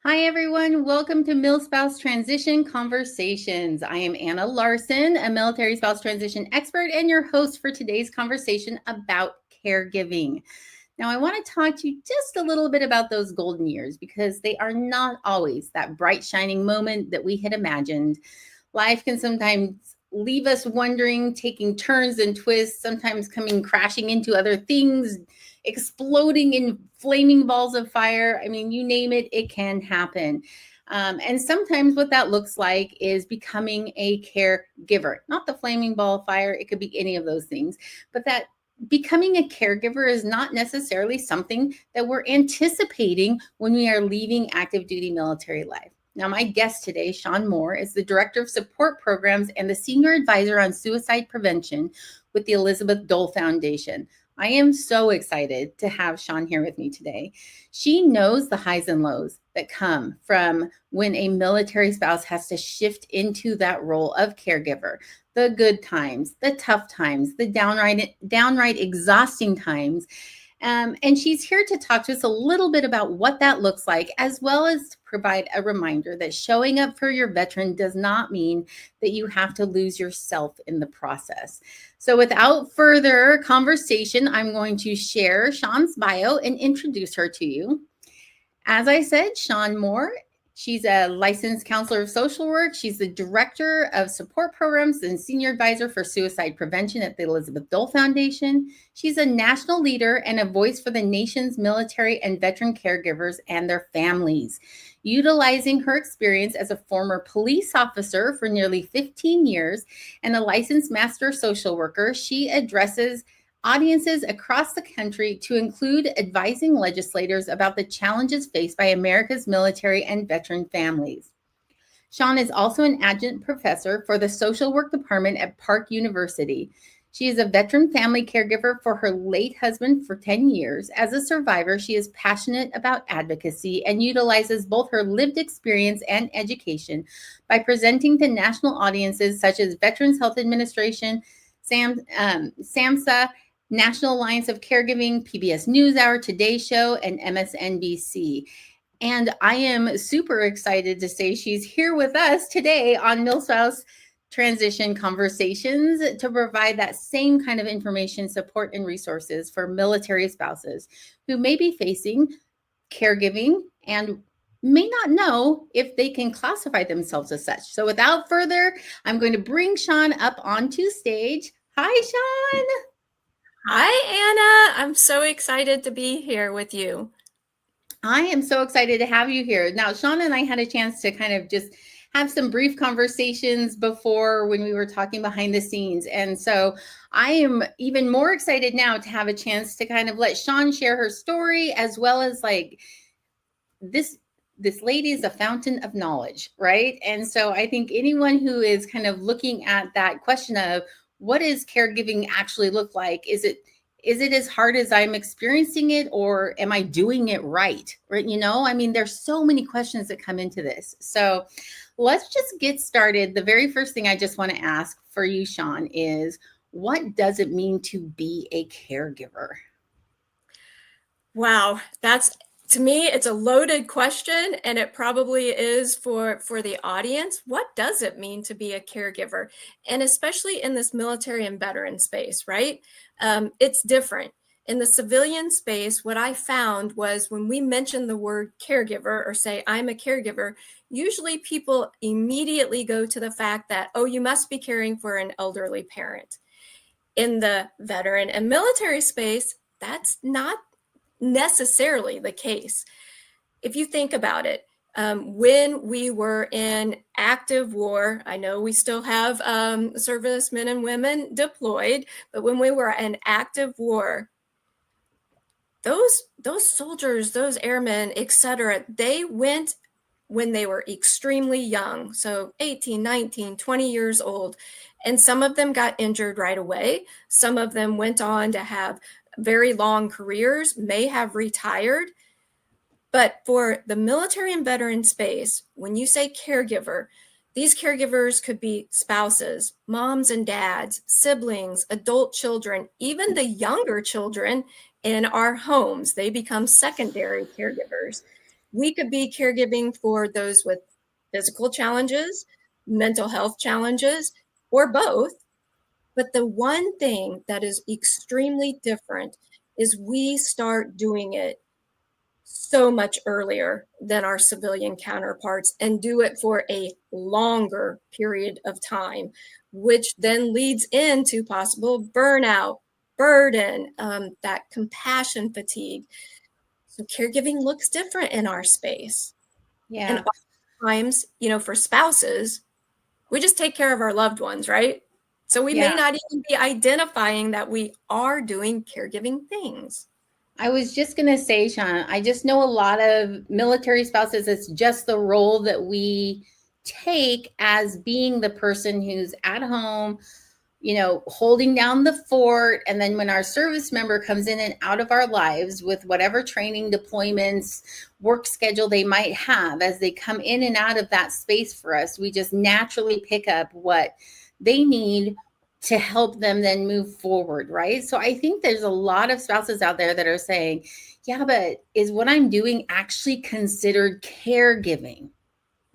Hi, everyone. Welcome to Mil Spouse Transition Conversations. I am Anna Larson, a military spouse transition expert and your host for today's conversation about caregiving. Now, I want to talk to you just a little bit about those golden years because they are not always that bright, shining moment that we had imagined. Life can sometimes leave us wondering, taking turns and twists, sometimes coming crashing into other things, exploding in flaming balls of fire. I mean, you name it, it can happen. And sometimes what that looks like is becoming a caregiver, not the flaming ball of fire. It could be any of those things, but that becoming a caregiver is not necessarily something that we're anticipating when we are leaving active duty military life. Now, my guest today, Shawn Moore, is the Director of Support Programs and the Senior Advisor on Suicide Prevention with the Elizabeth Dole Foundation. I am so excited to have Shawn here with me today. She knows the highs and lows that come from when a military spouse has to shift into that role of caregiver, the good times, the tough times, the downright exhausting times. And she's here to talk to us a little bit about what that looks like, as well as to provide a reminder that showing up for your veteran does not mean that you have to lose yourself in the process. So without further conversation, I'm going to share Shawn's bio and introduce her to you. As I said, Shawn Moore. She's a licensed counselor of social work. She's the director of support programs and senior advisor for suicide prevention at the Elizabeth Dole Foundation. She's a national leader and a voice for the nation's military and veteran caregivers and their families. Utilizing her experience as a former police officer for nearly 15 years and a licensed master social worker, she addresses audiences across the country to include advising legislators about the challenges faced by America's military and veteran families. Shawn is also an adjunct professor for the social work department at Park University. She is a veteran family caregiver for her late husband for 10 years. As a survivor, she is passionate about advocacy and utilizes both her lived experience and education by presenting to national audiences such as Veterans Health Administration, SAMHSA, National Alliance of Caregiving, PBS NewsHour, Today Show, and MSNBC. And I am super excited to say she's here with us today on Mil Spouse Transition Conversations to provide that same kind of information, support, and resources for military spouses who may be facing caregiving and may not know if they can classify themselves as such. So without further, I'm going to bring Shawn up onto stage. Hi, Shawn. Hi, Anna. I'm so excited to be here with you. I am so excited to have you here. Now, Shawn and I had a chance to kind of just have some brief conversations before when we were talking behind the scenes. And so I am even more excited now to have a chance to kind of let Shawn share her story, as well as like this lady is a fountain of knowledge, right? And so I think anyone who is kind of looking at that question of what does caregiving actually look like? Is it as hard as I'm experiencing it, or am I doing it right? Right? You know, I mean, there's so many questions that come into this. So let's just get started. The very first thing I just want to ask for you, Shawn, is what does it mean to be a caregiver? Wow, to me, it's a loaded question, and it probably is for the audience. What does it mean to be a caregiver? And especially in this military and veteran space, right? It's different. In the civilian space, what I found was when we mention the word caregiver or say, I'm a caregiver, usually people immediately go to the fact that, oh, you must be caring for an elderly parent. In the veteran and military space, that's not necessarily the case. If you think about it, when we were in active war, I know we still have servicemen and women deployed, but when we were in active war, those soldiers, those airmen, etc., they went when they were extremely young, so 18, 19, 20 years old. And some of them got injured right away. Some of them went on to have very long careers, may have retired. But for the military and veteran space, when you say caregiver, these caregivers could be spouses, moms and dads, siblings, adult children, even the younger children in our homes. They become secondary caregivers. We could be caregiving for those with physical challenges, mental health challenges, or both. But the one thing that is extremely different is we start doing it so much earlier than our civilian counterparts and do it for a longer period of time, which then leads into possible burnout, burden, that compassion fatigue. So caregiving looks different in our space. And Yeah. oftentimes, for spouses, we just take care of our loved ones, right? So we Yeah. may not even be identifying that we are doing caregiving things. I was just going to say, Shawn, I just know a lot of military spouses. It's just the role that we take as being the person who's at home, holding down the fort. And then when our service member comes in and out of our lives with whatever training, deployments, work schedule they might have, as they come in and out of that space for us, we just naturally pick up what they need to help them then move forward, right? So I think there's a lot of spouses out there that are saying, yeah, but is what I'm doing actually considered caregiving?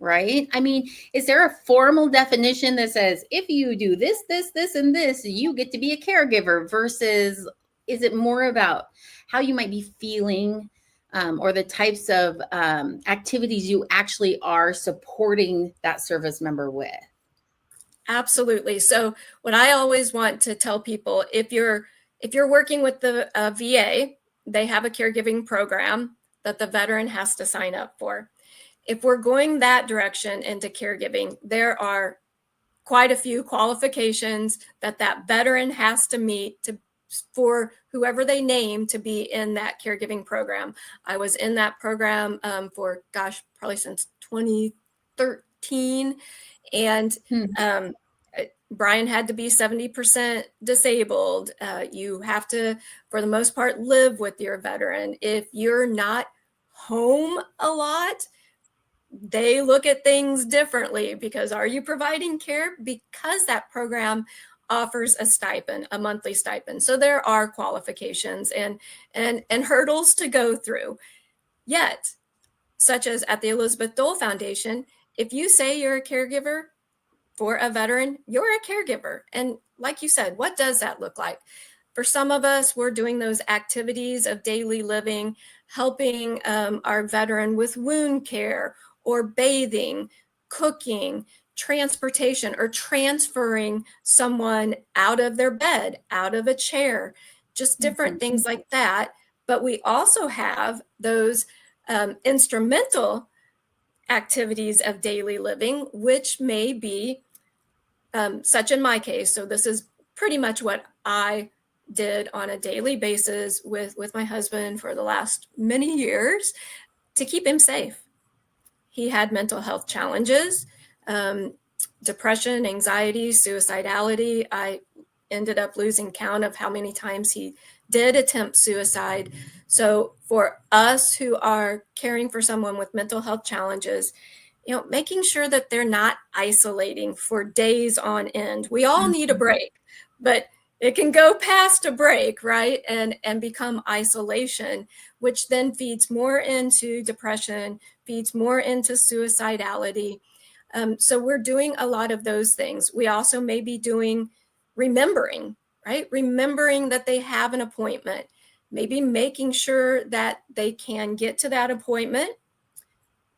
Right? I mean, is there a formal definition that says if you do this, this, and this, you get to be a caregiver, versus is it more about how you might be feeling, or the types of activities you actually are supporting that service member with? Absolutely. So what I always want to tell people, if you're working with the VA, they have a caregiving program that the veteran has to sign up for. If we're going that direction into caregiving, there are quite a few qualifications that veteran has to meet for whoever they name to be in that caregiving program. I was in that program for, probably since 2013. And Brian had to be 70% disabled. You have to, for the most part, live with your veteran. If you're not home a lot, they look at things differently, because are you providing care? Because that program offers a stipend, a monthly stipend. So there are qualifications and hurdles to go through. Yet, such as at the Elizabeth Dole Foundation, if you say you're a caregiver for a veteran, you're a caregiver. And like you said, what does that look like? For some of us, we're doing those activities of daily living, helping our veteran with wound care or bathing, cooking, transportation, or transferring someone out of their bed, out of a chair, just different things like that. But we also have those instrumental activities of daily living, which may be such in my case. So this is pretty much what I did on a daily basis with my husband for the last many years to keep him safe. He had mental health challenges, depression, anxiety, suicidality. I ended up losing count of how many times he did attempt suicide. So for us who are caring for someone with mental health challenges, making sure that they're not isolating for days on end. We all need a break, but it can go past a break, right? And become isolation, which then feeds more into depression, feeds more into suicidality. So we're doing a lot of those things. We also may be doing remembering, right? Remembering that they have an appointment, maybe making sure that they can get to that appointment.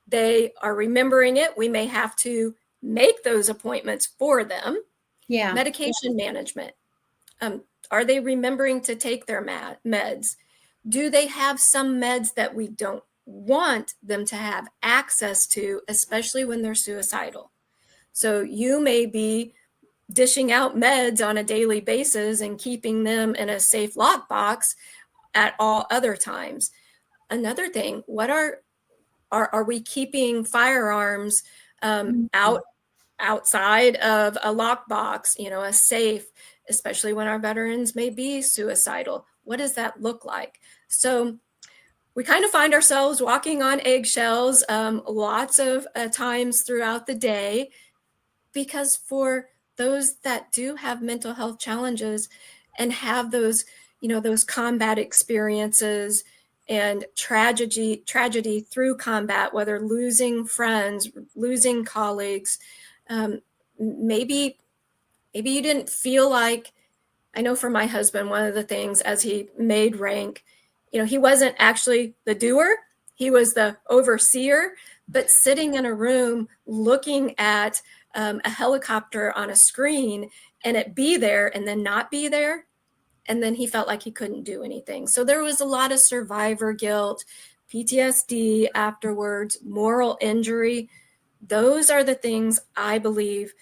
They are remembering it. We may have to make those appointments for them. Yeah. Medication management. Are they remembering to take their meds? Do they have some meds that we don't want them to have access to, especially when they're suicidal? So you may be dishing out meds on a daily basis and keeping them in a safe lockbox at all other times. Another thing, what are we keeping firearms outside of a lockbox, a safe, especially when our veterans may be suicidal? What does that look like? So we kind of find ourselves walking on eggshells lots of times throughout the day, because for those that do have mental health challenges and have those, those combat experiences and tragedy through combat, whether losing friends, losing colleagues. Maybe you didn't feel like, I know for my husband, one of the things as he made rank, he wasn't actually the doer, he was the overseer, but sitting in a room looking at a helicopter on a screen and it be there and then not be there. And then he felt like he couldn't do anything. So there was a lot of survivor guilt, PTSD afterwards, moral injury. Those are the things I believe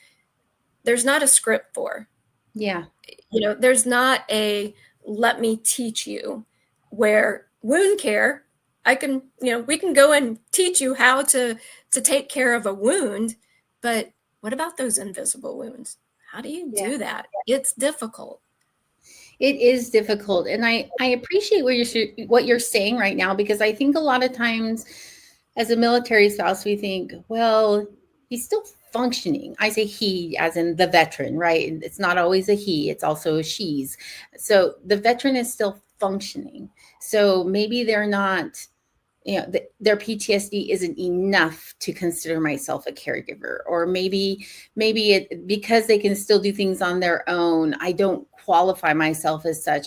there's not a script for. Yeah. There's not a let me teach you, where wound care, we can go and teach you how to take care of a wound, but what about those invisible wounds? How do you do that? It's difficult. It is difficult. And I appreciate what you're saying right now, because I think a lot of times as a military spouse, we think, well, he's still functioning. I say he as in the veteran, right? It's not always a he, it's also a she's. So the veteran is still functioning. So maybe they're not, their PTSD isn't enough to consider myself a caregiver, or maybe it, because they can still do things on their own, I don't qualify myself as such.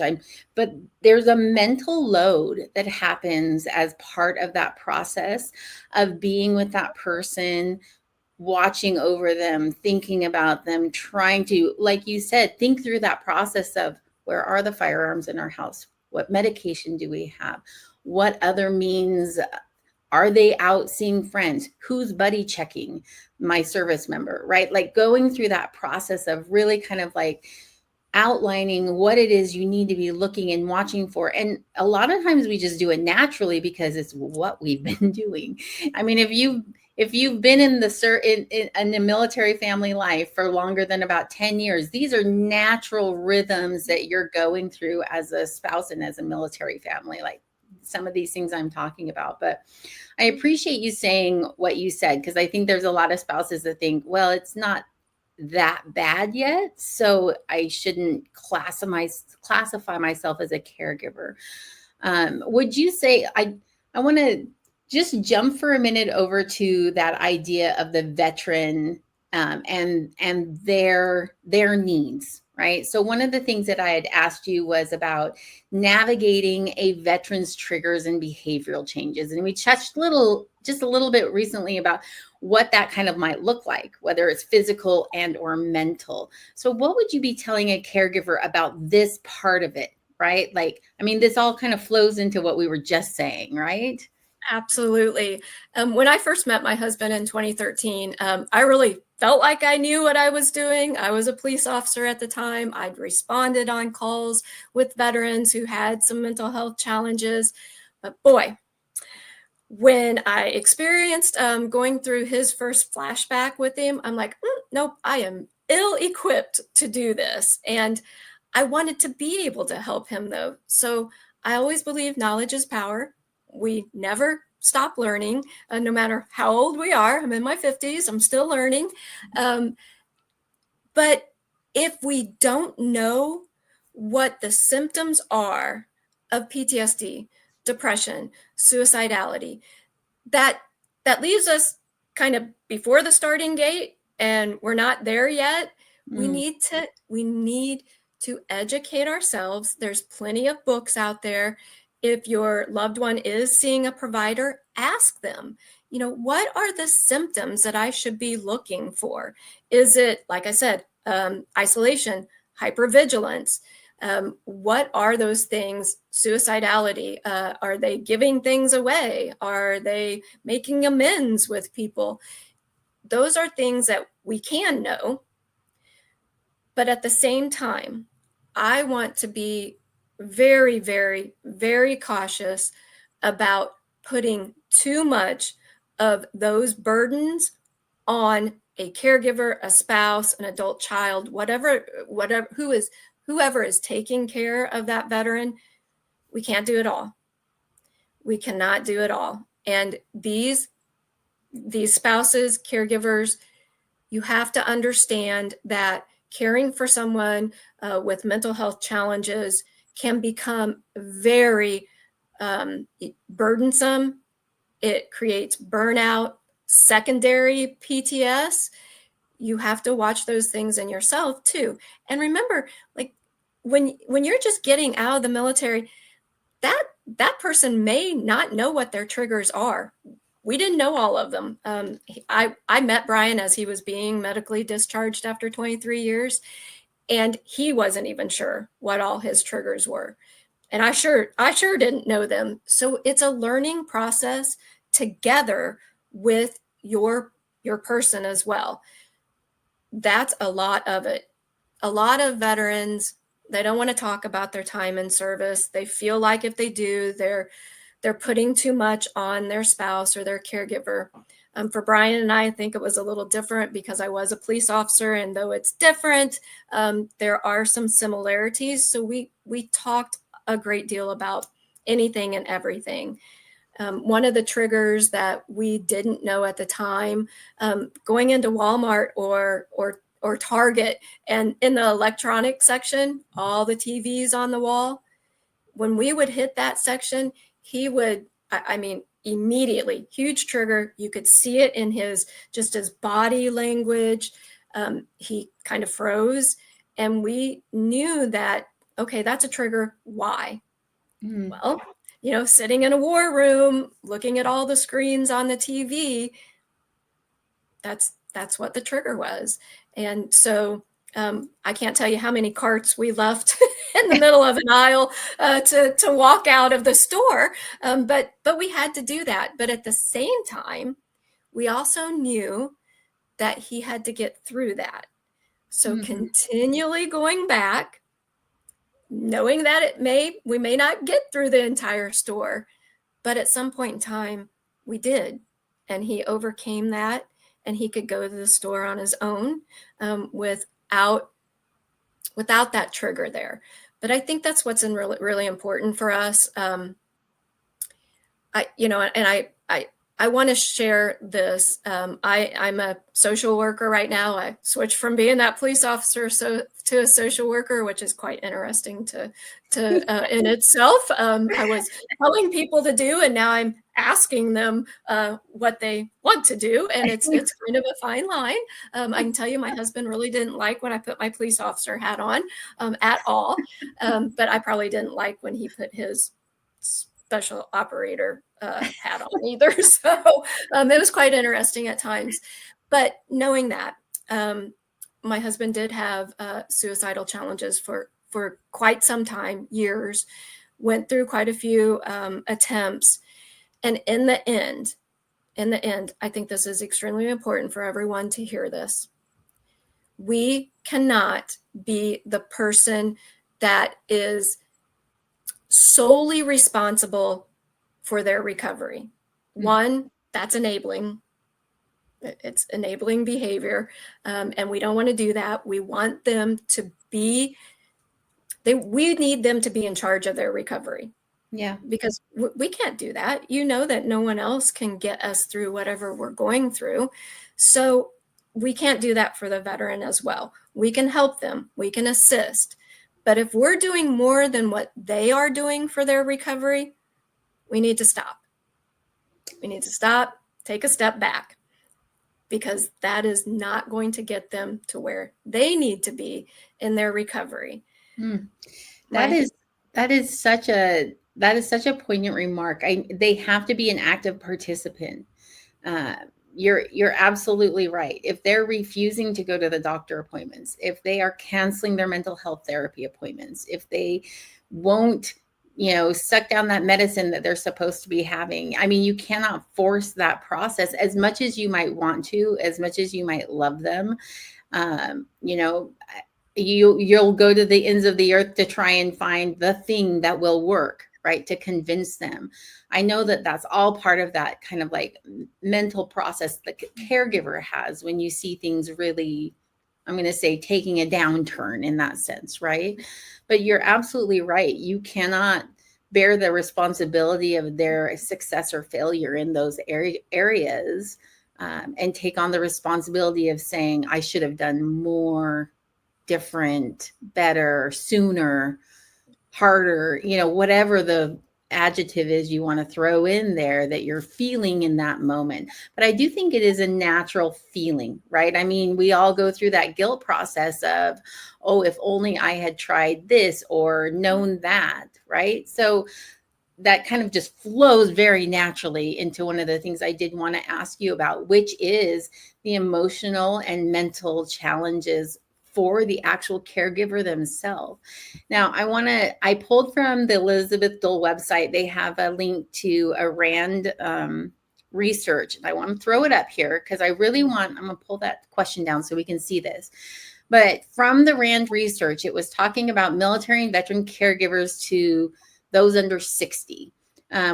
But there's a mental load that happens as part of that process of being with that person, watching over them, thinking about them, trying to, like you said, think through that process of where are the firearms in our house? What medication do we have? What other means? Are they out seeing friends? Who's buddy checking my service member, right? Like going through that process of really kind of like outlining what it is you need to be looking and watching for. And a lot of times we just do it naturally because it's what we've been doing. I mean, if you've been in the military family life for longer than about 10 years, these are natural rhythms that you're going through as a spouse and as a military family, like some of these things I'm talking about. But I appreciate you saying what you said, because I think there's a lot of spouses that think, well, it's not that bad yet, so I shouldn't classify myself as a caregiver. Would you say, I want to just jump for a minute over to that idea of the veteran, and their needs, right? So one of the things that I had asked you was about navigating a veteran's triggers and behavioral changes. And we touched just a little bit recently about what that kind of might look like, whether it's physical and or mental. So what would you be telling a caregiver about this part of it, right? Like, I mean, this all kind of flows into what we were just saying, right? Absolutely. When I first met my husband in 2013, I really felt like I knew what I was doing. I was a police officer at the time. I'd responded on calls with veterans who had some mental health challenges. But boy, when I experienced going through his first flashback with him, I'm like, nope, I am ill-equipped to do this. And I wanted to be able to help him, though. So I always believe knowledge is power. We never stop learning, no matter how old we are. I'm in my 50s, I'm still learning. But if we don't know what the symptoms are of PTSD, depression, suicidality, that leaves us kind of before the starting gate, and we're not there yet. We need to educate ourselves. There's plenty of books out there. If your loved one is seeing a provider, ask them, what are the symptoms that I should be looking for? Is it, like I said, isolation, hypervigilance? What are those things? Suicidality? Are they giving things away? Are they making amends with people? Those are things that we can know. But at the same time, I want to be very, very, very cautious about putting too much of those burdens on a caregiver, a spouse, an adult child, whoever is taking care of that veteran. We can't do it all. We cannot do it all. And these spouses, caregivers, you have to understand that caring for someone with mental health challenges can become very burdensome. It creates burnout, secondary PTS. You have to watch those things in yourself too. And remember, like when you're just getting out of the military, that person may not know what their triggers are. We didn't know all of them. I met Brian as he was being medically discharged after 23 years, and he wasn't even sure what all his triggers were. And I sure didn't know them. So it's a learning process together with your person as well. That's a lot of it. A lot of veterans, they don't want to talk about their time in service. They feel like if they do, they're putting too much on their spouse or their caregiver. For Brian and I think it was a little different because I was a police officer, and though it's different, there are some similarities. So we talked a great deal about anything and everything. One of the triggers that we didn't know at the time, going into Walmart or Target, and in the electronic section, all the TVs on the wall, when we would hit that section, he would, I mean, immediately, huge trigger. You could see it in his body language. He kind of froze, and we knew that, okay, that's a trigger. Why? Well, sitting in a war room, looking at all the screens on the TV, that's what the trigger was. And so I can't tell you how many carts we left in the middle of an aisle to walk out of the store. But we had to do that. But at the same time, we also knew that he had to get through that. So continually going back, knowing that we may not get through the entire store, but at some point in time we did, and he overcame that, and he could go to the store on his own without that trigger there. But I think that's what's really, really important for us. I want to share this. I'm a social worker right now. I switched from being that police officer to a social worker, which is quite interesting to in itself. I was telling people to do, and now I'm asking them what they want to do, and it's kind of a fine line. I can tell you, my husband really didn't like when I put my police officer hat on at all, but I probably didn't like when he put his special operator hat on either. So it was quite interesting at times. But knowing that, my husband did have suicidal challenges for quite some time, years, went through quite a few attempts. And in the end, I think this is extremely important for everyone to hear this. We cannot be the person that is solely responsible for their recovery. One, that's enabling. It's enabling behavior. And we don't want to do that. We want them to we need them to be in charge of their recovery. Yeah. Because we can't do that. That no one else can get us through whatever we're going through. So we can't do that for the veteran as well. We can help them. We can assist. But if we're doing more than what they are doing for their recovery, we need to stop. We need to stop, take a step back, because that is not going to get them to where they need to be in their recovery. That is such a poignant remark. They have to be an active participant. You're absolutely right. If they're refusing to go to the doctor appointments, if they are canceling their mental health therapy appointments, if they won't, suck down that medicine that they're supposed to be having. I mean, you cannot force that process as much as you might want to, as much as you might love them. You'll go to the ends of the earth to try and find the thing that will work, right? To convince them. I know that that's all part of that kind of like mental process that caregiver has when you see things really, I'm going to say, taking a downturn in that sense, right? But you're absolutely right. You cannot bear the responsibility of their success or failure in those areas and take on the responsibility of saying, I should have done more, different, better, sooner, harder, whatever the adjective is you want to throw in there that you're feeling in that moment. But I do think it is a natural feeling, right? I mean, we all go through that guilt process of, oh, if only I had tried this or known that, right? So that kind of just flows very naturally into one of the things I did want to ask you about, which is the emotional and mental challenges for the actual caregiver themselves. Now, I pulled from the Elizabeth Dole website. They have a link to a RAND research. And I want to throw it up here because I'm going to pull that question down so we can see this. But from the RAND research, it was talking about military and veteran caregivers to those under 60,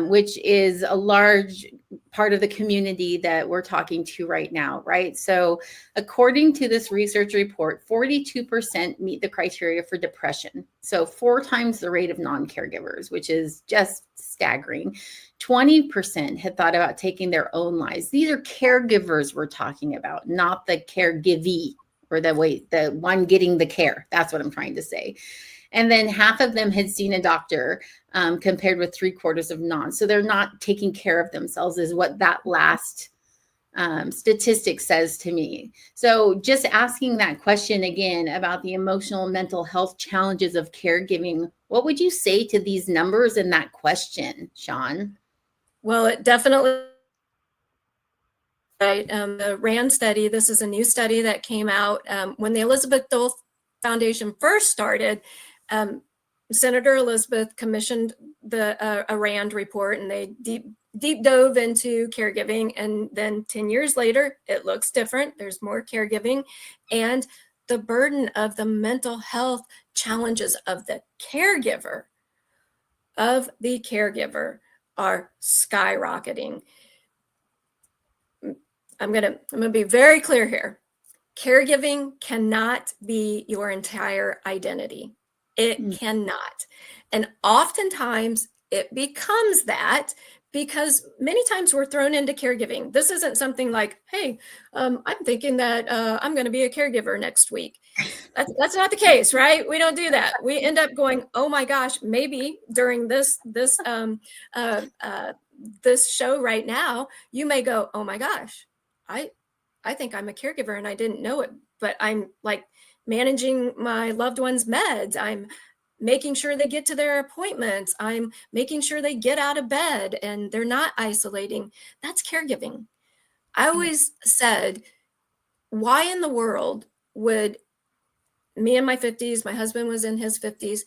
which is a large part of the community that we're talking to right now, right? So according to this research report, 42% meet the criteria for depression. So 4 times the rate of non-caregivers, which is just staggering. 20% had thought about taking their own lives. These are caregivers we're talking about, not the caregivee or the one getting the care. That's what I'm trying to say. And then half of them had seen a doctor, compared with 3/4 of non. So they're not taking care of themselves is what that last statistic says to me. So just asking that question again about the emotional and mental health challenges of caregiving, what would you say to these numbers in that question, Shawn? Well, it definitely, right. The RAND study, this is a new study that came out when the Elizabeth Dole Foundation first started. Senator Elizabeth commissioned a RAND report, and they deep dove into caregiving. And then 10 years later, it looks different. There's more caregiving, and the burden of the mental health challenges of the caregiver are skyrocketing. I'm gonna be very clear here. Caregiving cannot be your entire identity. It cannot. And oftentimes it becomes that because many times we're thrown into caregiving. This isn't something like, hey, I'm thinking that I'm going to be a caregiver next week. That's not the case, right? We don't do that. We end up going, oh my gosh, maybe during this show right now, you may go, oh my gosh, I think I'm a caregiver and I didn't know it, but I'm like managing my loved one's meds. I'm making sure they get to their appointments. I'm making sure they get out of bed and they're not isolating. That's caregiving. I always said, why in the world would me in my 50s, my husband was in his 50s,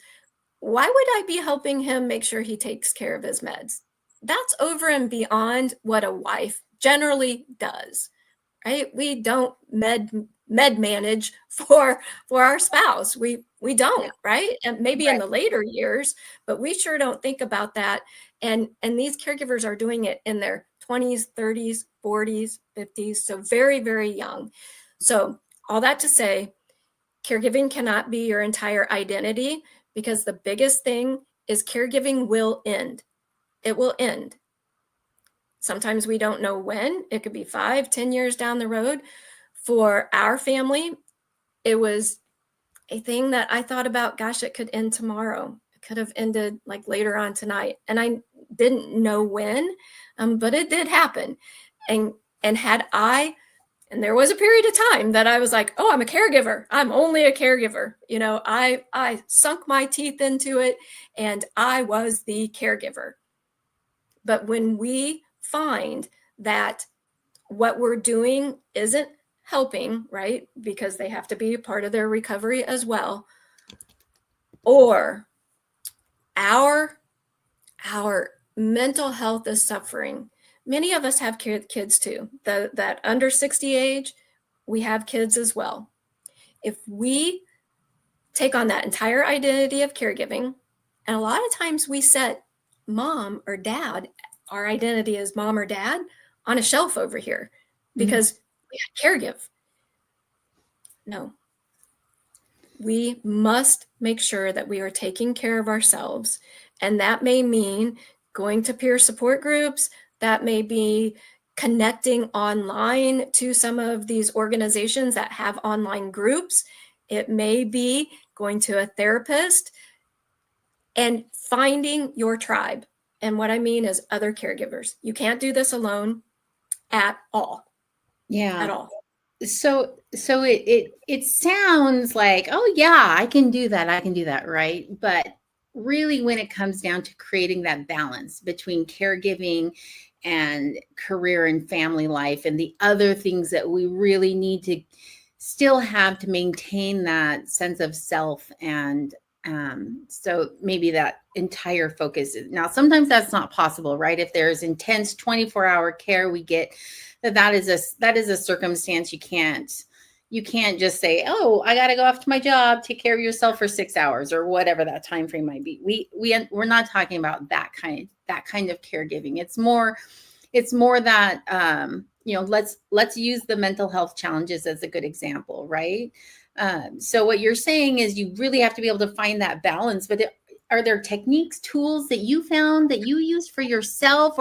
why would I be helping him make sure he takes care of his meds? That's over and beyond what a wife generally does. Right? We don't med manage for our spouse. We don't, right? And maybe in the later years, but we sure don't think about that. And these caregivers are doing it in their 20s, 30s, 40s, 50s, so very, very young. So all that to say, caregiving cannot be your entire identity because the biggest thing is caregiving will end. It will end. Sometimes we don't know when. It could be 5, 10 years down the road. For our family, it was a thing that I thought about, gosh, it could end tomorrow. It could have ended like later on tonight. And I didn't know when, but it did happen. And there was a period of time that I was like, oh, I'm a caregiver. I'm only a caregiver. You know, I sunk my teeth into it and I was the caregiver. But when we find that what we're doing isn't helping, right? Because they have to be a part of their recovery as well. Or our mental health is suffering. Many of us have kids too. That under 60 age, we have kids as well. If we take on that entire identity of caregiving, and a lot of times we set mom or dad, our identity as mom or dad, on a shelf over here because we caregive. No. We must make sure that we are taking care of ourselves. And that may mean going to peer support groups. That may be connecting online to some of these organizations that have online groups. It may be going to a therapist and finding your tribe. And what I mean is other caregivers. You can't do this alone at all. Yeah. At all. So it sounds like, oh yeah, I can do that, right? But really when it comes down to creating that balance between caregiving and career and family life and the other things that we really need to still have to maintain that sense of self, and so maybe that entire focus is, now sometimes that's not possible, right? If there's intense 24-hour care, we get that is a circumstance. You can't just say, oh, I got to go off to my job, take care of yourself for 6 hours or whatever that time frame might be. We're not talking about that kind of caregiving. It's more that let's use the mental health challenges as a good example, right? So what you're saying is you really have to be able to find that balance. But are there techniques, tools that you found that you use for yourself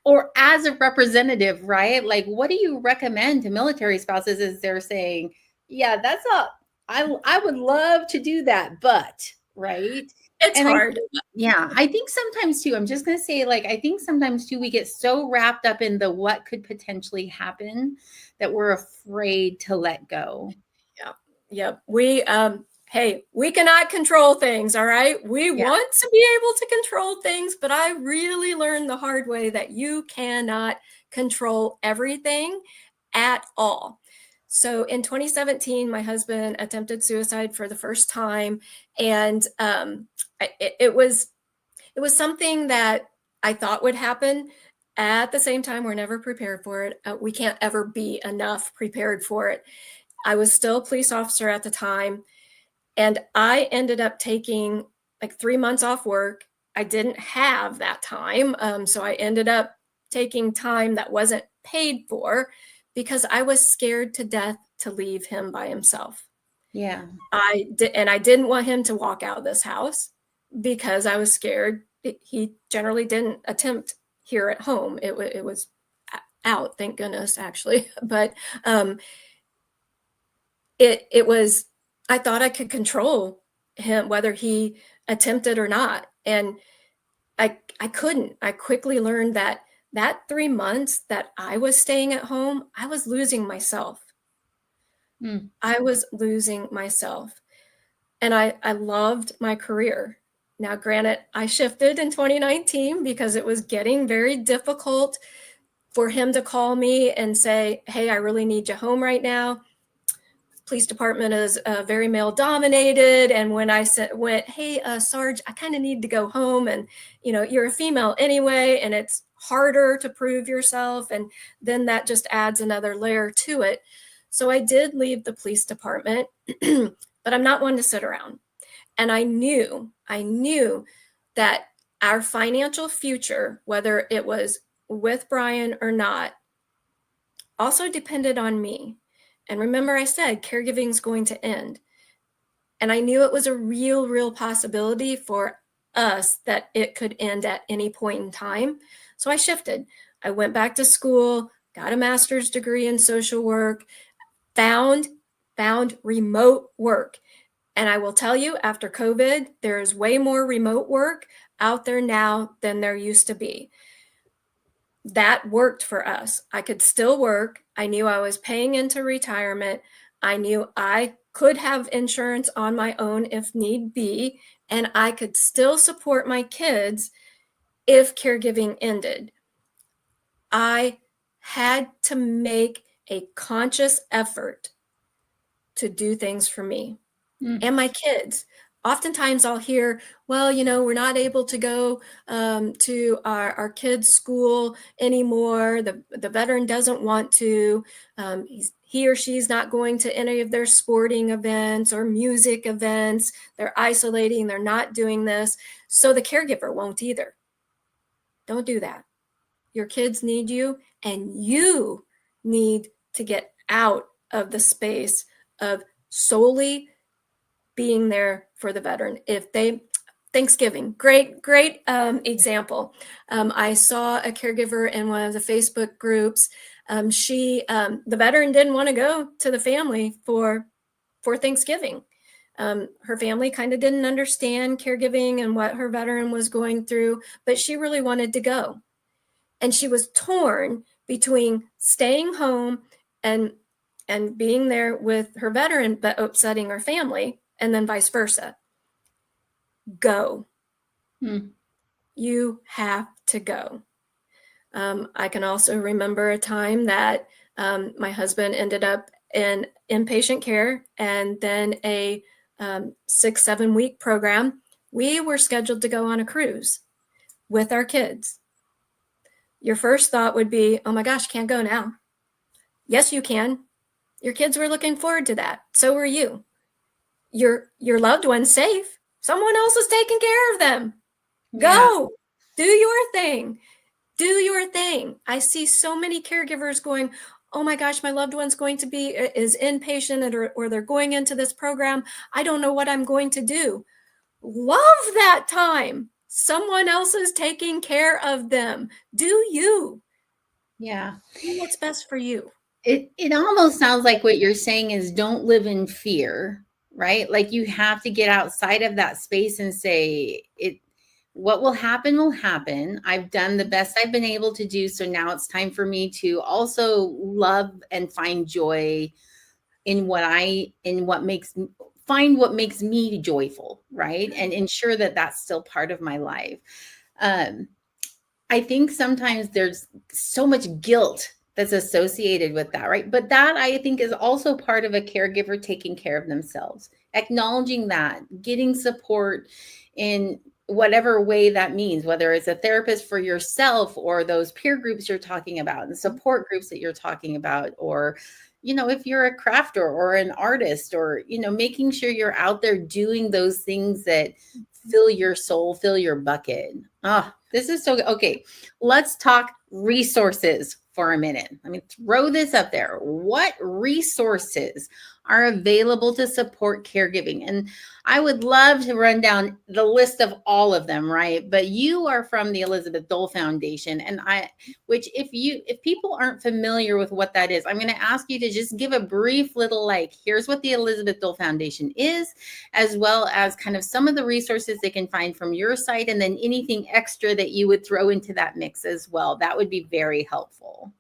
or as a representative, right? Like, what do you recommend to military spouses as they're saying, yeah, that's not, I would love to do that, but, right? It's And hard. I think sometimes too, I'm just going to say, like, I think sometimes too, we get so wrapped up in the what could potentially happen that we're afraid to let go. Yep. Hey, we cannot control things, all right? We Yeah. want to be able to control things, but I really learned the hard way that you cannot control everything at all. So in 2017, my husband attempted suicide for the first time, and it was something that I thought would happen. At the same time, we're never prepared for it. We can't ever be enough prepared for it. I was still a police officer at the time, and I ended up taking like 3 months off work. I didn't have that time, so I ended up taking time that wasn't paid for because I was scared to death to leave him by himself. Yeah. I didn't want him to walk out of this house because I was scared. He generally didn't attempt here at home. It was out, thank goodness, actually. But it was, I thought I could control him, whether he attempted or not. And I couldn't. I quickly learned that 3 months that I was staying at home, I was losing myself. I was losing myself. And I loved my career. Now, granted, I shifted in 2019 because it was getting very difficult for him to call me and say, hey, I really need you home right now. Police department is very male dominated. And when I went, hey, Sarge, I kind of need to go home. And, you're a female anyway, and it's harder to prove yourself. And then that just adds another layer to it. So I did leave the police department, but I'm not one to sit around. And I knew that our financial future, whether it was with Brian or not, also depended on me. And remember, I said caregiving is going to end. And I knew it was a real possibility for us that it could end at any point in time. So I shifted. I went back to school, got a master's degree in social work, found remote work. And I will tell you, after COVID, there is way more remote work out there now than there used to be. That worked for us. I could still work. I knew I was paying into retirement. I knew I could have insurance on my own if need be, and I could still support my kids if caregiving ended. I had to make a conscious effort to do things for me and my kids. Oftentimes I'll hear, well, we're not able to go to our kids' school anymore. The veteran doesn't want to. He or she's not going to any of their sporting events or music events. They're isolating. They're not doing this. So the caregiver won't either. Don't do that. Your kids need you, and you need to get out of the space of solely being there for the veteran. Thanksgiving, great example. I saw a caregiver in one of the Facebook groups. The veteran didn't want to go to the family for Thanksgiving. Her family kind of didn't understand caregiving and what her veteran was going through, but she really wanted to go. And she was torn between staying home and being there with her veteran, but upsetting her family, and then vice versa. Go. You have to go. I can also remember a time that my husband ended up in inpatient care and then a 6-7 week program. We were scheduled to go on a cruise with our kids. Your first thought would be, oh my gosh, can't go now. Yes, you can. Your kids were looking forward to that. So were you. Your loved one's safe. Someone else is taking care of them. Go. Do your thing. Do your thing. I see so many caregivers going, oh my gosh, my loved one's is inpatient or they're going into this program. I don't know what I'm going to do. Love that time. Someone else is taking care of them. Do you? Yeah. Do what's best for you. It almost sounds like what you're saying is don't live in fear, right? Like you have to get outside of that space and say what will happen will happen. I've done the best I've been able to do. So now it's time for me to also love and find joy in what makes me joyful, right? And ensure that that's still part of my life. I think sometimes there's so much guilt that's associated with that, right? But that I think is also part of a caregiver taking care of themselves, acknowledging that, getting support in whatever way that means, whether it's a therapist for yourself or those peer groups you're talking about and support groups that you're talking about, or if you're a crafter or an artist, or making sure you're out there doing those things that fill your soul, fill your bucket. This is so okay. Let's talk resources for a minute. Let me throw this up there. What resources are available to support caregiving? And I would love to run down the list of all of them, right? But you are from the Elizabeth Dole Foundation, and which if people aren't familiar with what that is, I'm going to ask you to just give a brief little here's what the Elizabeth Dole Foundation is, as well as kind of some of the resources they can find from your site, and then anything extra that you would throw into that mix as well. That would be very helpful.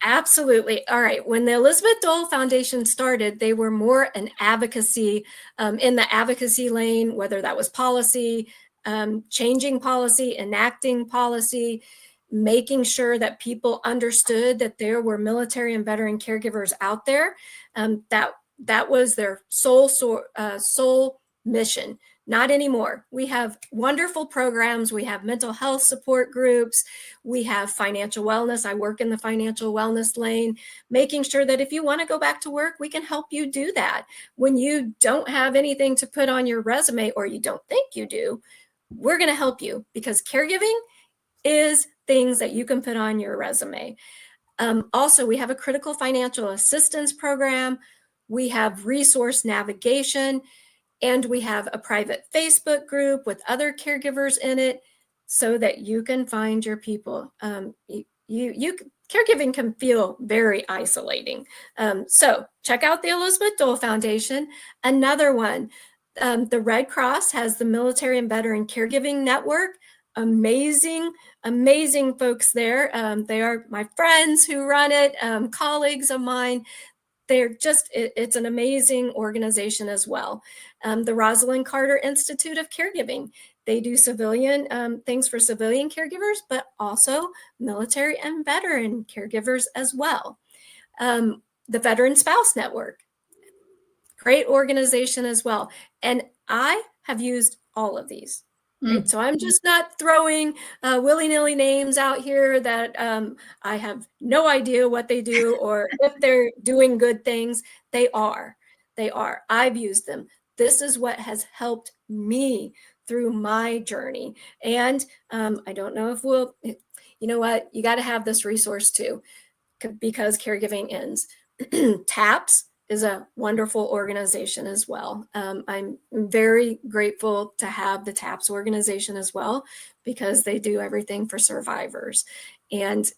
Absolutely. All right. When the Elizabeth Dole Foundation started, they were more an advocacy in the advocacy lane, whether that was policy, changing policy, enacting policy, making sure that people understood that there were military and veteran caregivers out there. That was their sole mission. Not anymore. We have wonderful programs. We have mental health support groups. We have financial wellness. I work in the financial wellness lane, making sure that if you want to go back to work, we can help you do that. When you don't have anything to put on your resume, or you don't think you do, we're going to help you, because caregiving is things that you can put on your resume. Also, we have a critical financial assistance program. We have resource navigation. And we have a private Facebook group with other caregivers in it, so that you can find your people. Caregiving can feel very isolating. So check out the Elizabeth Dole Foundation. Another one, the Red Cross has the Military and Veteran Caregiving Network. Amazing folks there. They are my friends who run it, colleagues of mine. It's an amazing organization as well. The Rosalind Carter Institute of Caregiving, they do civilian things for civilian caregivers, but also military and veteran caregivers as well. The Veteran Spouse Network, great organization as well. And I have used all of these. Right? So I'm just not throwing willy-nilly names out here that I have no idea what they do, or if they're doing good things. They are. I've used them. This is what has helped me through my journey. And I don't know if you know what, you got to have this resource too, because caregiving ends. TAPS is a wonderful organization as well. I'm very grateful to have the TAPS organization as well, because they do everything for survivors. And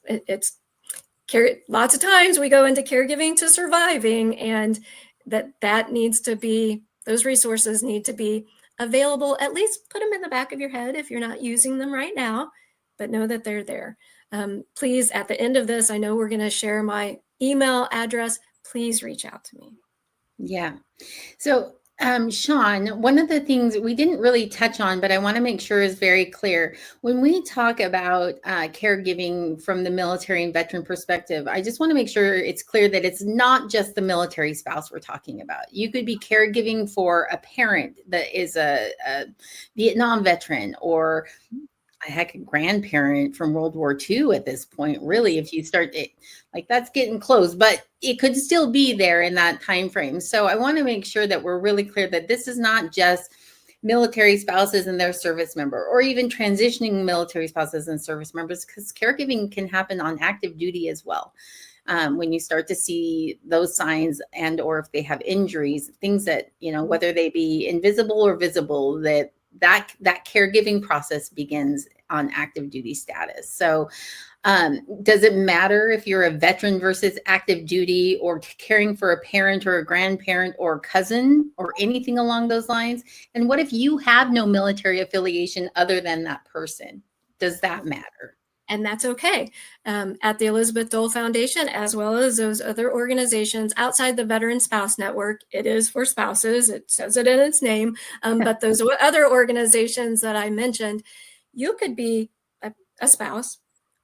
lots of times we go into caregiving to surviving, and that needs to be Those resources need to be available. At least put them in the back of your head if you're not using them right now, but know that they're there. Please, at the end of this, I know we're going to share my email address. Please reach out to me. Yeah. So, Shawn, one of the things we didn't really touch on, but I want to make sure is very clear when we talk about caregiving from the military and veteran perspective. I just want to make sure it's clear that it's not just the military spouse we're talking about. You could be caregiving for a parent that is a Vietnam veteran, or heck, a grandparent from World War II at this point, really, if you start it, like that's getting close, but it could still be there in that time frame. So I want to make sure that we're really clear that this is not just military spouses and their service member, or even transitioning military spouses and service members, because caregiving can happen on active duty as well. When you start to see those signs, and or if they have injuries, things that, whether they be invisible or visible, that caregiving process begins on active duty status. So does it matter if you're a veteran versus active duty, or caring for a parent or a grandparent or cousin or anything along those lines? And what if you have no military affiliation other than that person? Does that matter? And that's okay. At the Elizabeth Dole Foundation, as well as those other organizations outside the Veteran Spouse Network, it is for spouses. It says it in its name. But those other organizations that I mentioned, you could be a spouse,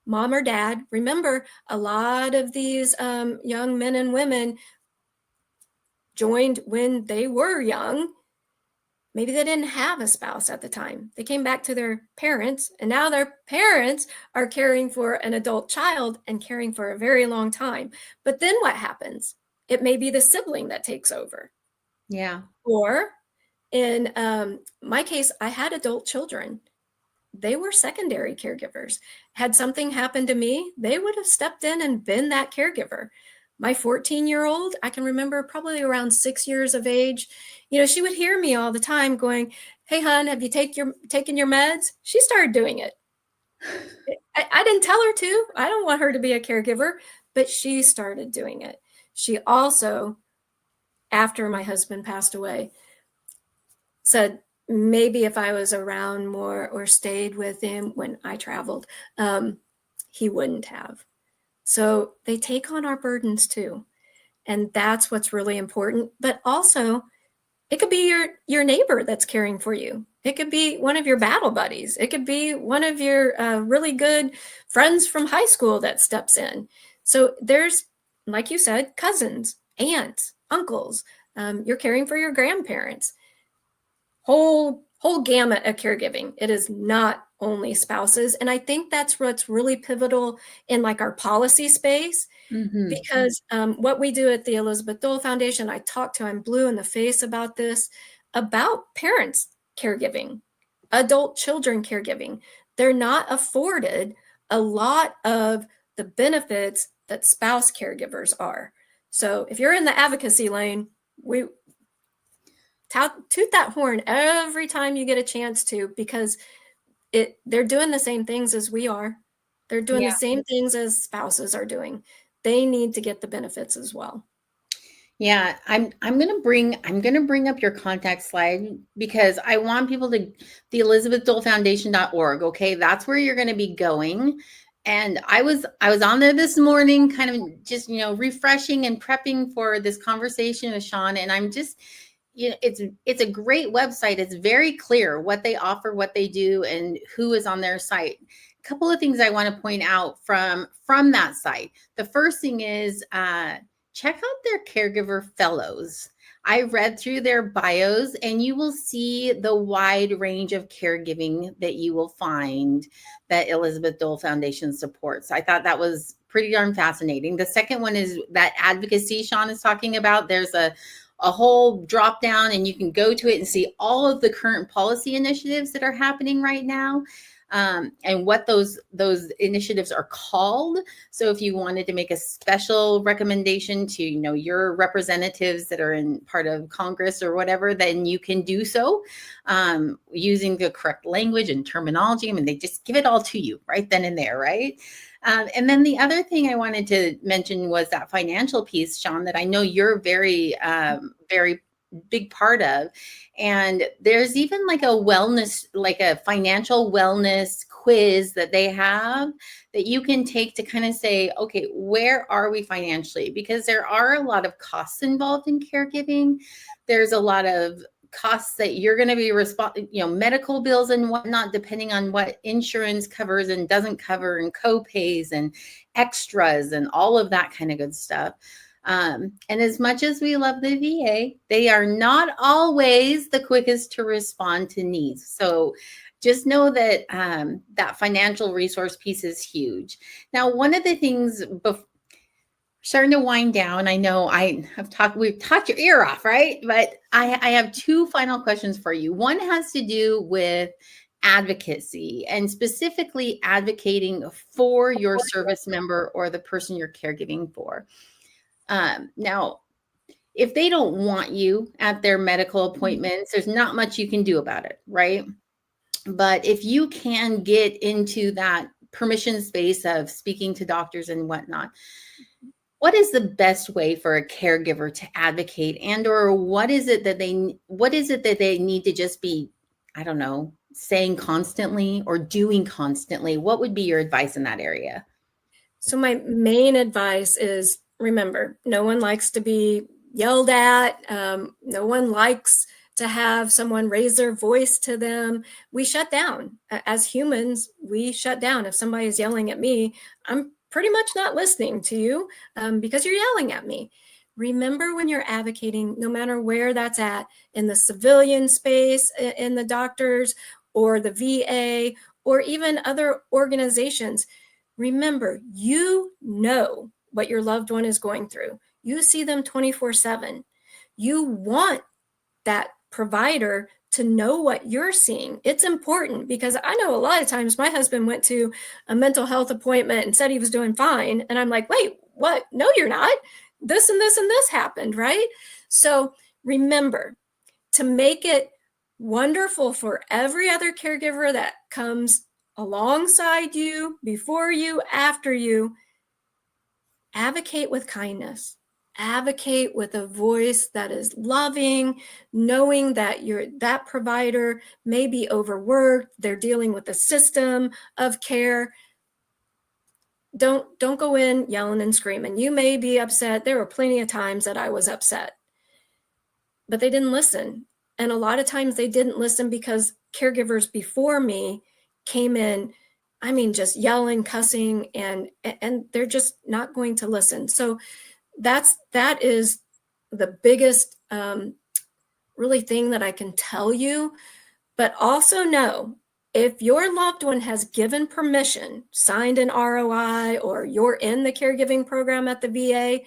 mom or dad. Remember, a lot of these young men and women joined when they were young. Maybe they didn't have a spouse at the time. They came back to their parents, and now their parents are caring for an adult child and caring for a very long time. But then what happens? It may be the sibling that takes over. Yeah. Or in my case, I had adult children. They were secondary caregivers. Had something happened to me, they would have stepped in and been that caregiver. My 14-year-old, I can remember probably around 6 years of age, she would hear me all the time going, "Hey, hon, have you taken your meds?" She started doing it. I didn't tell her to. I don't want her to be a caregiver, but she started doing it. She also, after my husband passed away, said maybe if I was around more or stayed with him when I traveled, he wouldn't have. So they take on our burdens too. And that's what's really important. But also, it could be your neighbor that's caring for you. It could be one of your battle buddies. It could be one of your really good friends from high school that steps in. So there's, like you said, cousins, aunts, uncles. You're caring for your grandparents. Whole gamut of caregiving. It is not only spouses. And I think that's what's really pivotal in like our policy space, because what we do at the Elizabeth Dole Foundation, I'm blue in the face about this, about parents caregiving, adult children caregiving. They're not afforded a lot of the benefits that spouse caregivers are. So if you're in the advocacy lane, we toot that horn every time you get a chance to, because they're doing the same things as we are. They're doing the same things as spouses are doing. They need to get the benefits as well. Yeah, I'm gonna bring up your contact slide, because I want people to the elizabethdolefoundation.org. Okay, that's where you're gonna be going. And I was on there this morning, kind of just refreshing and prepping for this conversation with Shawn, and I'm just it's a great website. It's very clear what they offer, what they do, and who is on their site. A couple of things I want to point out from that site. The first thing is check out their caregiver fellows. I read through their bios, and you will see the wide range of caregiving that you will find that Elizabeth Dole Foundation supports. I thought that was pretty darn fascinating. The second one is that advocacy Shawn is talking about. There's a whole drop down, and you can go to it and see all of the current policy initiatives that are happening right now, and what those initiatives are called. So if you wanted to make a special recommendation to your representatives that are in part of Congress or whatever, then you can do so using the correct language and terminology. I mean, they just give it all to you right then and there, right? And then the other thing I wanted to mention was that financial piece, Shawn, that I know you're very big part of. And there's even like a wellness, like a financial wellness quiz that they have that you can take to kind of say, okay, where are we financially? Because there are a lot of costs involved in caregiving. There's a lot of costs that you're going to be medical bills and whatnot, depending on what insurance covers and doesn't cover, and co-pays and extras and all of that kind of good stuff. And as much as we love the VA, they are not always the quickest to respond to needs. So just know that that financial resource piece is huge. Now, one of the things starting to wind down. I know we've talked your ear off, right? But I have two final questions for you. One has to do with advocacy, and specifically advocating for your service member or the person you're caregiving for. Now, if they don't want you at their medical appointments, there's not much you can do about it, right? But if you can get into that permission space of speaking to doctors and whatnot, what is the best way for a caregiver to advocate, and or what is it that they need to just be, I don't know, saying constantly or doing constantly? What would be your advice in that area? So my main advice is, remember, no one likes to be yelled at. No one likes to have someone raise their voice to them. We shut down. As humans, we shut down. If somebody is yelling at me, I'm pretty much not listening to you because you're yelling at me. Remember, when you're advocating, no matter where that's at, in the civilian space, in the doctors or the VA, or even other organizations, remember, you know what your loved one is going through. You see them 24/7. You want that provider to know what you're seeing. It's important, because I know a lot of times my husband went to a mental health appointment and said he was doing fine. And I'm like, wait, what? No, you're not. This and this and this happened, right? So remember to make it wonderful for every other caregiver that comes alongside you, before you, after you. Advocate with kindness. Advocate with a voice that is loving, knowing that that provider may be overworked, they're dealing with a system of care. Don't go in yelling and screaming. You may be upset. There were plenty of times that I was upset, but they didn't listen. And a lot of times they didn't listen because caregivers before me came in, I mean, just yelling, cussing, and they're just not going to listen. So that is the biggest really thing that I can tell you. But also know, if your loved one has given permission, signed an ROI, or you're in the caregiving program at the VA,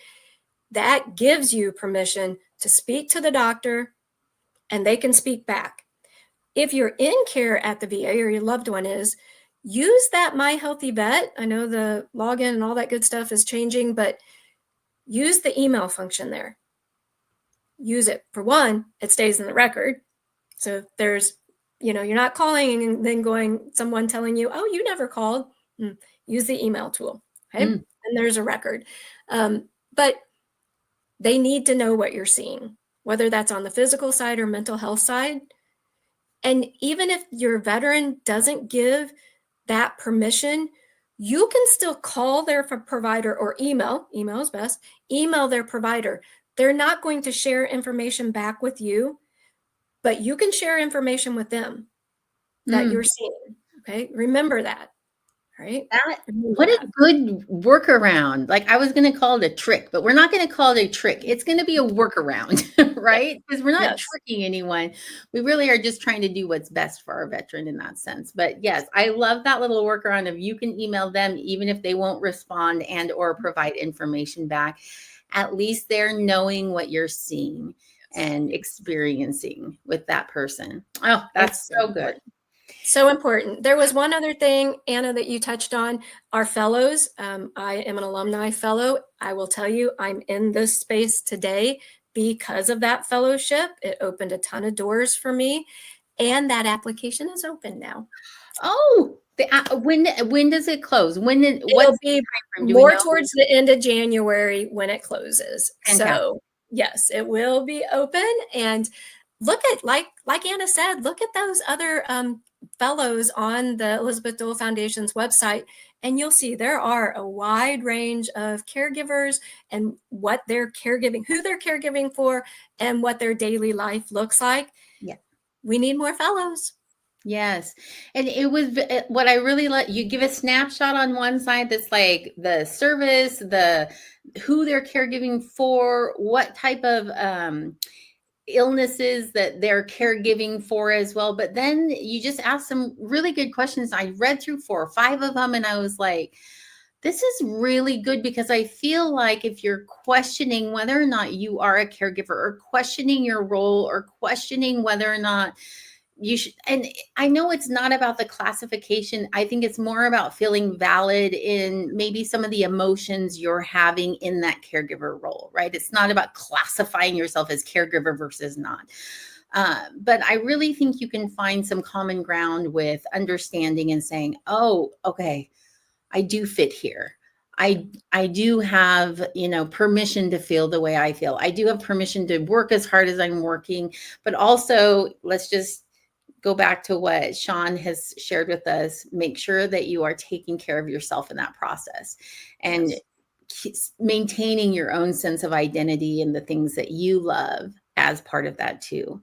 that gives you permission to speak to the doctor and they can speak back. If you're in care at the VA, or your loved one is, use that My Healthy Vet. I know the login and all that good stuff is changing, but use the email function there. Use it. For one, it stays in the record. So there's, you're not calling and then someone telling you, oh, you never called. Use the email tool. Okay. And there's a record. But they need to know what you're seeing, whether that's on the physical side or mental health side. And even if your veteran doesn't give that permission, you can still call their provider, or email is best, email their provider. They're not going to share information back with you, but you can share information with them that you're seeing. Okay. Remember that. Right. What a good workaround. Like, I was going to call it a trick, but we're not going to call it a trick. It's going to be a workaround, right? Because we're not tricking anyone. We really are just trying to do what's best for our veteran in that sense. But yes, I love that little workaround of, you can email them even if they won't respond and or provide information back. At least they're knowing what you're seeing and experiencing with that person. Oh, that's so good. So important. There was one other thing, Anna, that you touched on, our fellows. I am an alumni fellow. I will tell you, I'm in this space today because of that fellowship. It opened a ton of doors for me, and that application is open now. Oh, when does it close? It'll be more towards the end of January when it closes. Fantastic. So Yes, it will be open. And look at, like Anna said, look at those other fellows on the Elizabeth Dole Foundation's website, and you'll see there are a wide range of caregivers and what they're caregiving, who they're caregiving for, and what their daily life looks like. Yeah. We need more fellows. Yes. And it was what I really let you give a snapshot on one side that's like the service, the who they're caregiving for, what type of illnesses that they're caregiving for as well. But then you just asked some really good questions. I read through 4 or 5 of them and I was like, this is really good because I feel like if you're questioning whether or not you are a caregiver or questioning your role or questioning whether or not you should, and I know it's not about the classification. I think it's more about feeling valid in maybe some of the emotions you're having in that caregiver role, right? It's not about classifying yourself as caregiver versus not. But I really think you can find some common ground with understanding and saying, oh, okay, I do fit here. I do have, permission to feel the way I feel. I do have permission to work as hard as I'm working, but also let's just go back to what Shawn has shared with us. Make sure that you are taking care of yourself in that process and maintaining your own sense of identity and the things that you love as part of that too.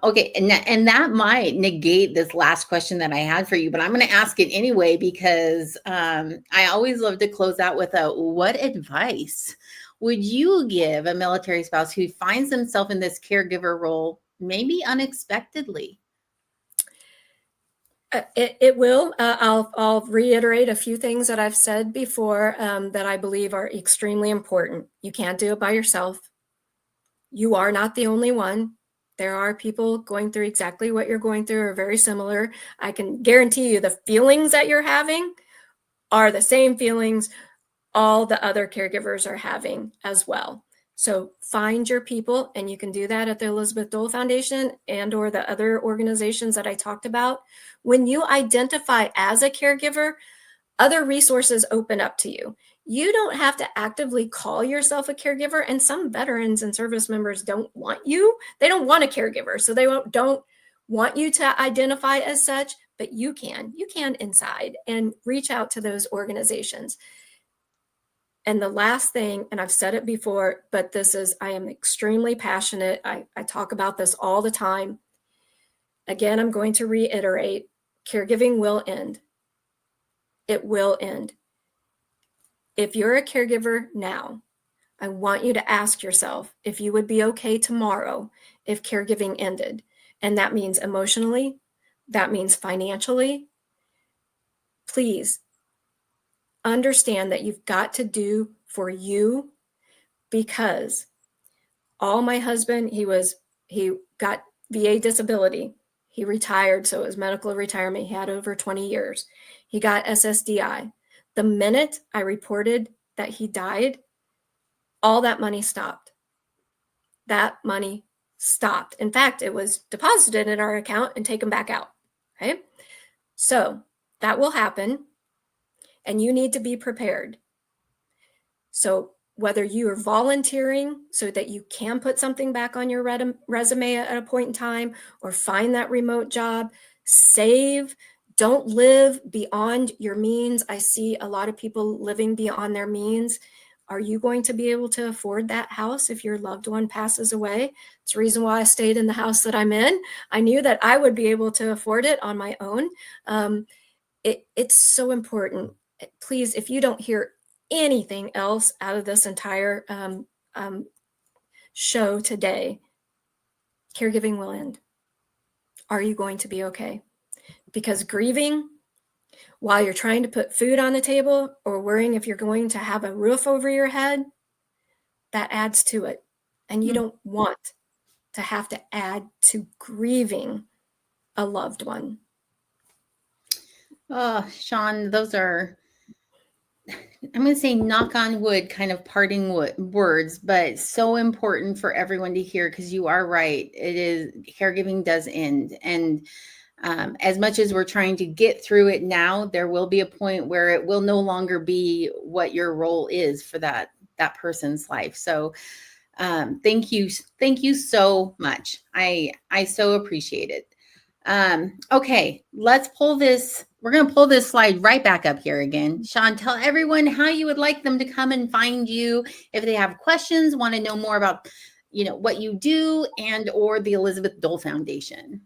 Okay, and that might negate this last question that I had for you, but I'm going to ask it anyway because I always love to close out with what advice would you give a military spouse who finds themselves in this caregiver role, maybe unexpectedly? It will. I'll reiterate a few things that I've said before that I believe are extremely important. You can't do it by yourself. You are not the only one. There are people going through exactly what you're going through or very similar. I can guarantee you the feelings that you're having are the same feelings all the other caregivers are having as well. So find your people, and you can do that at the Elizabeth Dole Foundation and or the other organizations that I talked about. When you identify as a caregiver, other resources open up to you. You don't have to actively call yourself a caregiver, and some veterans and service members don't want you. They don't want a caregiver, so they don't want you to identify as such, but you can inside and reach out to those organizations. And the last thing, and I've said it before, but I am extremely passionate. I talk about this all the time. Again, I'm going to reiterate, caregiving will end. It will end. If you're a caregiver now, I want you to ask yourself if you would be okay tomorrow if caregiving ended. And that means emotionally, that means financially. Please understand that you've got to do for you, because my husband, he got VA disability. He retired, so it was medical retirement. He had over 20 years. He got SSDI. The minute I reported that he died, all that money stopped. That money stopped. In fact, it was deposited in our account and taken back out. Okay? So that will happen, and you need to be prepared. So whether you are volunteering so that you can put something back on your resume at a point in time, or find that remote job, save, don't live beyond your means. I see a lot of people living beyond their means. Are you going to be able to afford that house if your loved one passes away? It's the reason why I stayed in the house that I'm in. I knew that I would be able to afford it on my own. It's so important. Please, if you don't hear anything else out of this entire show today, caregiving will end. Are you going to be okay? Because grieving while you're trying to put food on the table or worrying if you're going to have a roof over your head, that adds to it. And you don't want to have to add to grieving a loved one. Oh, Shawn, those are, I'm going to say knock on wood kind of parting words, but so important for everyone to hear, because you are right. It is, caregiving does end. And as much as we're trying to get through it now, there will be a point where it will no longer be what your role is for that person's life. So Thank you so much. I so appreciate it. Okay, let's pull this. We're going to pull this slide right back up here again. Shawn, tell everyone how you would like them to come and find you if they have questions, want to know more about, what you do and or the Elizabeth Dole Foundation.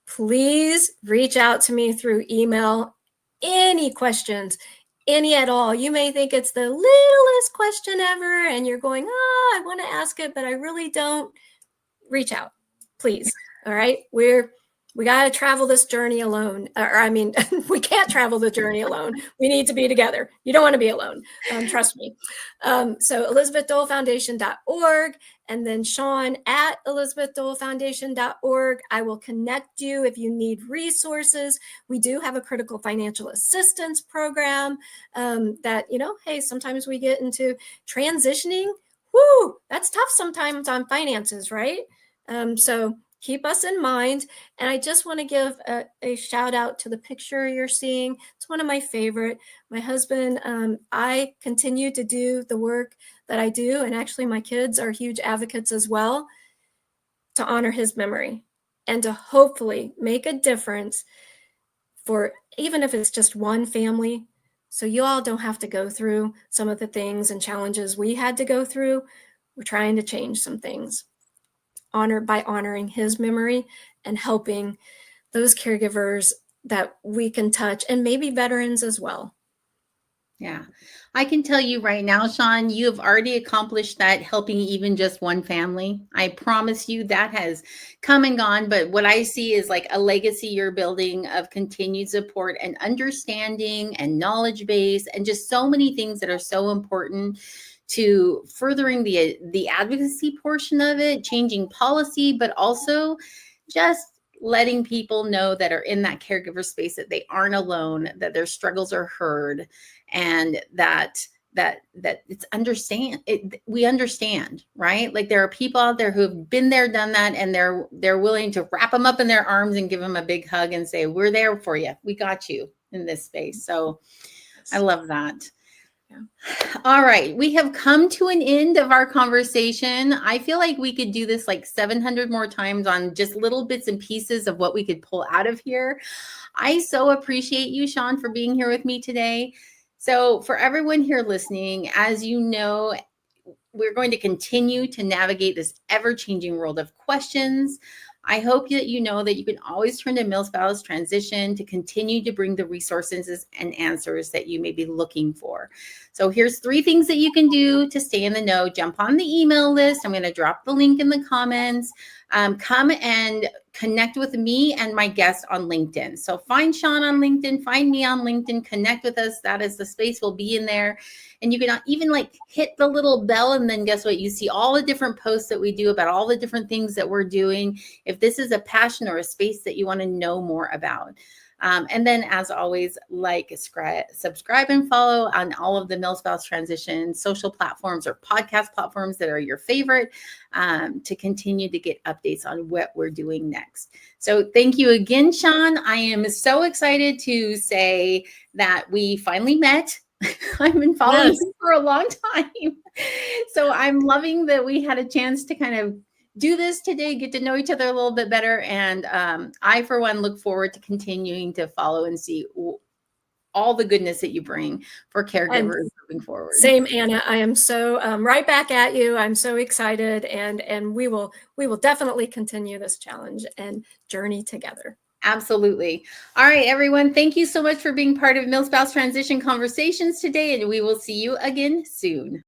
Please reach out to me through email. Any questions, any at all. You may think it's the littlest question ever and you're going, I want to ask it, but I really don't. Reach out, please. All right. We got to travel this journey alone. We can't travel the journey alone. We need to be together. You don't want to be alone. Trust me. So ElizabethDoleFoundation.org and then Shawn at ElizabethDoleFoundation.org. I will connect you if you need resources. We do have a critical financial assistance program that, hey, sometimes we get into transitioning. Woo, that's tough sometimes on finances, right? So keep us in mind. And I just want to give a shout out to the picture you're seeing. It's one of my favorite. My husband, I continue to do the work that I do. And actually my kids are huge advocates as well to honor his memory and to hopefully make a difference for, even if it's just one family, so you all don't have to go through some of the things and challenges we had to go through. We're trying to change some things by honoring his memory and helping those caregivers that we can touch, and maybe veterans as well. Yeah, I can tell you right now, Shawn, you have already accomplished that, helping even just one family. I promise you that has come and gone. But what I see is like a legacy you're building of continued support and understanding and knowledge base and just so many things that are so important to furthering the advocacy portion of it, changing policy, but also just letting people know that are in that caregiver space that they aren't alone, that their struggles are heard, and that it's we understand, right? Like there are people out there who have been there, done that, and they're willing to wrap them up in their arms and give them a big hug and say, we're there for you. We got you in this space. So I love that. Yeah. All right. We have come to an end of our conversation. I feel like we could do this like 700 more times on just little bits and pieces of what we could pull out of here. I so appreciate you, Shawn, for being here with me today. So for everyone here listening, as you know, we're going to continue to navigate this ever-changing world of questions. I hope that you know that you can always turn to MilSpouse Transition to continue to bring the resources and answers that you may be looking for. So here's 3 things that you can do to stay in the know. Jump on the email list. I'm going to drop the link in the comments. Come and connect with me and my guest on LinkedIn. So find Shawn on LinkedIn, find me on LinkedIn, connect with us. That is the space. Will be in there. And you can even like hit the little bell, and then guess what? You see all the different posts that we do about all the different things that we're doing. If this is a passion or a space that you want to know more about. And then as always, subscribe and follow on all of the MilSpouse Transition social platforms or podcast platforms that are your favorite, to continue to get updates on what we're doing next. So thank you again, Shawn. I am so excited to say that we finally met. I've been following you for a long time. So I'm loving that we had a chance to kind of do this today, get to know each other a little bit better. And I, for one, look forward to continuing to follow and see all the goodness that you bring for caregivers moving forward. Same, Anna. I am so right back at you. I'm so excited, and we will definitely continue this challenge and journey together. Absolutely. All right, everyone. Thank you so much for being part of MilSpouse Transition Conversations today, and we will see you again soon.